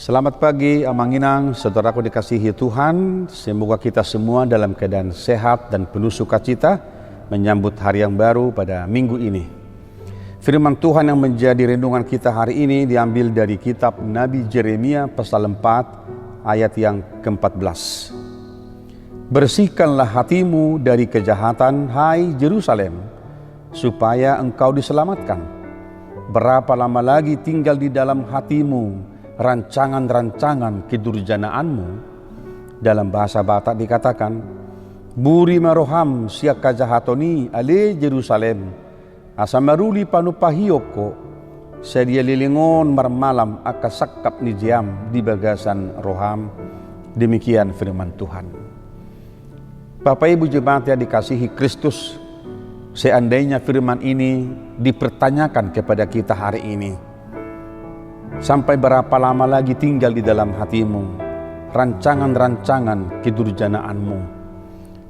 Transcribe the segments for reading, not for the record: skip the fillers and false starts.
Selamat pagi Amanginang, saudaraku dikasihi Tuhan. Semoga kita semua dalam keadaan sehat dan penuh sukacita menyambut hari yang baru pada minggu ini. Firman Tuhan yang menjadi renungan kita hari ini diambil dari kitab Nabi Yeremia pasal 4 ayat yang ke-14. Bersihkanlah hatimu dari kejahatan, hai Yerusalem, supaya engkau diselamatkan. Berapa lama lagi tinggal di dalam hatimu rancangan-rancangan kedurjanaanmu? Dalam bahasa Batak dikatakan, Buri maroham siak kajahatoni ale Jerusalem, asamaruli panupahiyoko, sedia lilingon marmalam akasakap nijiam di bagasan roham. Demikian firman Tuhan. Bapak Ibu jemaat yang dikasihi Kristus, seandainya firman ini dipertanyakan kepada kita hari ini, sampai berapa lama lagi tinggal di dalam hatimu rancangan-rancangan kedurjanaanmu?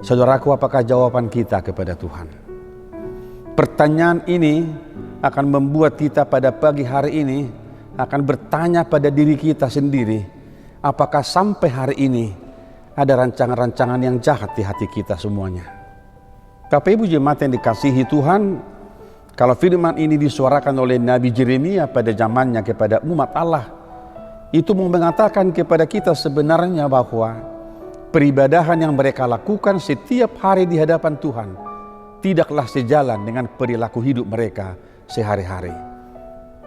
Saudaraku, apakah jawaban kita kepada Tuhan? Pertanyaan ini akan membuat kita pada pagi hari ini akan bertanya pada diri kita sendiri, apakah sampai hari ini ada rancangan-rancangan yang jahat di hati kita semuanya? Bapak Ibu jemaat yang dikasihi Tuhan, kalau firman ini disuarakan oleh Nabi Yeremia pada zamannya kepada umat Allah, itu mengatakan kepada kita sebenarnya bahwa peribadahan yang mereka lakukan setiap hari di hadapan Tuhan tidaklah sejalan dengan perilaku hidup mereka sehari-hari.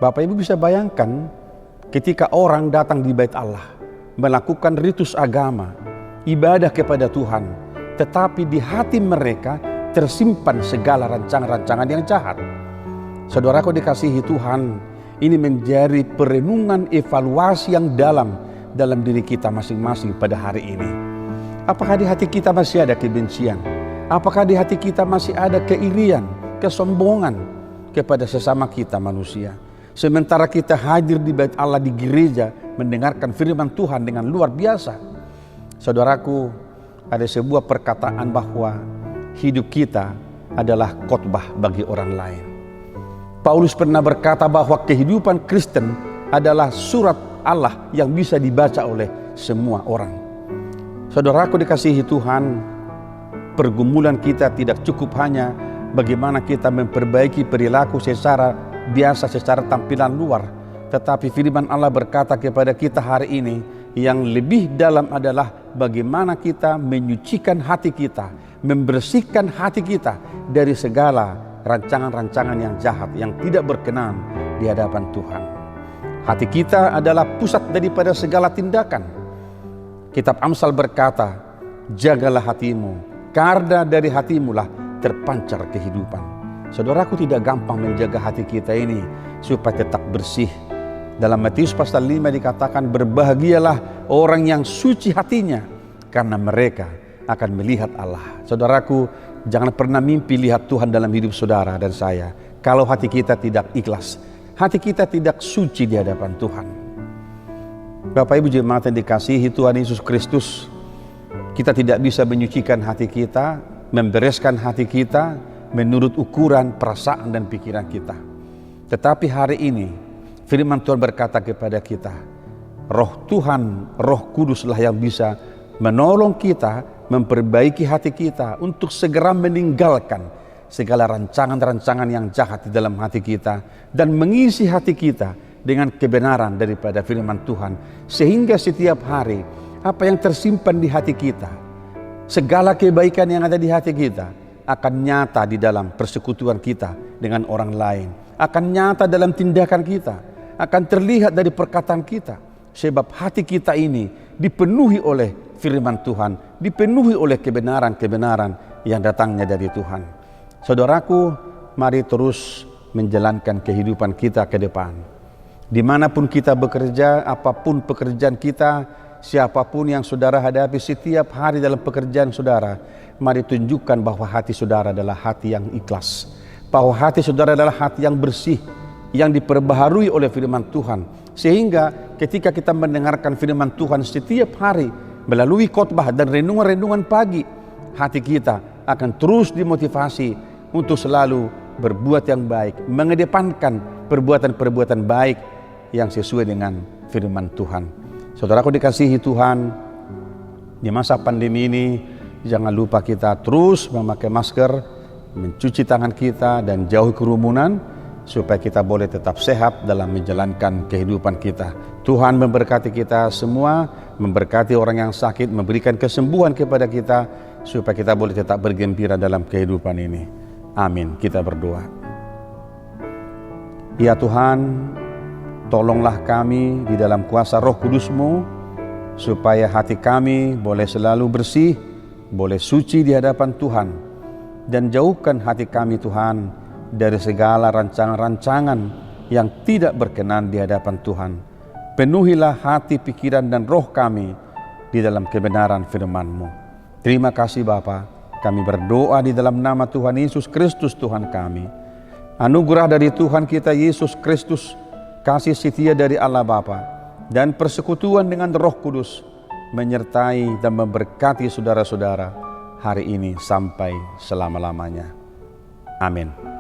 Bapak Ibu bisa bayangkan ketika orang datang di bait Allah melakukan ritus agama, ibadah kepada Tuhan, tetapi di hati mereka tersimpan segala rancangan-rancangan yang jahat. Saudaraku dikasihi Tuhan, ini menjadi perenungan evaluasi yang dalam diri kita masing-masing pada hari ini. Apakah di hati kita masih ada kebencian? Apakah di hati kita masih ada keirian, kesombongan kepada sesama kita manusia? Sementara kita hadir di bait Allah, di gereja, mendengarkan firman Tuhan dengan luar biasa. Saudaraku, ada sebuah perkataan bahwa hidup kita adalah khotbah bagi orang lain. Paulus pernah berkata bahwa kehidupan Kristen adalah surat Allah yang bisa dibaca oleh semua orang. Saudaraku dikasihi Tuhan, pergumulan kita tidak cukup hanya bagaimana kita memperbaiki perilaku secara biasa, secara tampilan luar. Tetapi firman Allah berkata kepada kita hari ini, yang lebih dalam adalah bagaimana kita menyucikan hati kita, membersihkan hati kita dari segala rancangan-rancangan yang jahat, yang tidak berkenan di hadapan Tuhan. Hati kita adalah pusat daripada segala tindakan. Kitab Amsal berkata, jagalah hatimu, karena dari hatimulah terpancar kehidupan. Saudaraku, tidak gampang menjaga hati kita ini supaya tetap bersih. Dalam Matius pasal 5 dikatakan, berbahagialah orang yang suci hatinya, karena mereka akan melihat Allah. Saudaraku, jangan pernah mimpi lihat Tuhan dalam hidup saudara dan saya kalau hati kita tidak ikhlas, hati kita tidak suci di hadapan Tuhan. Bapak Ibu jemaat yang dikasihi Tuhan Yesus Kristus, kita tidak bisa menyucikan hati kita, membereskan hati kita menurut ukuran perasaan dan pikiran kita. Tetapi hari ini firman Tuhan berkata kepada kita, Roh Tuhan, Roh Kuduslah yang bisa menolong kita, memperbaiki hati kita untuk segera meninggalkan segala rancangan-rancangan yang jahat di dalam hati kita dan mengisi hati kita dengan kebenaran daripada firman Tuhan, sehingga setiap hari apa yang tersimpan di hati kita, segala kebaikan yang ada di hati kita akan nyata di dalam persekutuan kita dengan orang lain, akan nyata dalam tindakan kita, akan terlihat dari perkataan kita, sebab hati kita ini dipenuhi oleh firman Tuhan, dipenuhi oleh kebenaran-kebenaran yang datangnya dari Tuhan. Saudaraku, mari terus menjalankan kehidupan kita ke depan. Dimanapun kita bekerja, apapun pekerjaan kita, siapapun yang saudara hadapi setiap hari dalam pekerjaan saudara, mari tunjukkan bahwa hati saudara adalah hati yang ikhlas, bahwa hati saudara adalah hati yang bersih, yang diperbaharui oleh firman Tuhan. Sehingga ketika kita mendengarkan firman Tuhan setiap hari, melalui khotbah dan renungan-renungan pagi, hati kita akan terus dimotivasi untuk selalu berbuat yang baik, mengedepankan perbuatan-perbuatan baik yang sesuai dengan firman Tuhan. Saudaraku dikasihi Tuhan, di masa pandemi ini jangan lupa kita terus memakai masker, mencuci tangan kita dan jauhi kerumunan supaya kita boleh tetap sehat dalam menjalankan kehidupan kita. Tuhan memberkati kita semua, memberkati orang yang sakit, memberikan kesembuhan kepada kita supaya kita boleh tetap bergembira dalam kehidupan ini. Amin. Kita berdoa. Ya Tuhan, tolonglah kami di dalam kuasa Roh Kudus-Mu supaya hati kami boleh selalu bersih, boleh suci di hadapan Tuhan, dan jauhkan hati kami Tuhan dari segala rancangan-rancangan yang tidak berkenan di hadapan Tuhan. Penuhilah hati, pikiran, dan roh kami di dalam kebenaran firman-Mu. Terima kasih Bapa, kami berdoa di dalam nama Tuhan Yesus Kristus Tuhan kami. Anugerah dari Tuhan kita Yesus Kristus, kasih setia dari Allah Bapa, dan persekutuan dengan Roh Kudus menyertai dan memberkati saudara-saudara hari ini sampai selama-lamanya. Amin.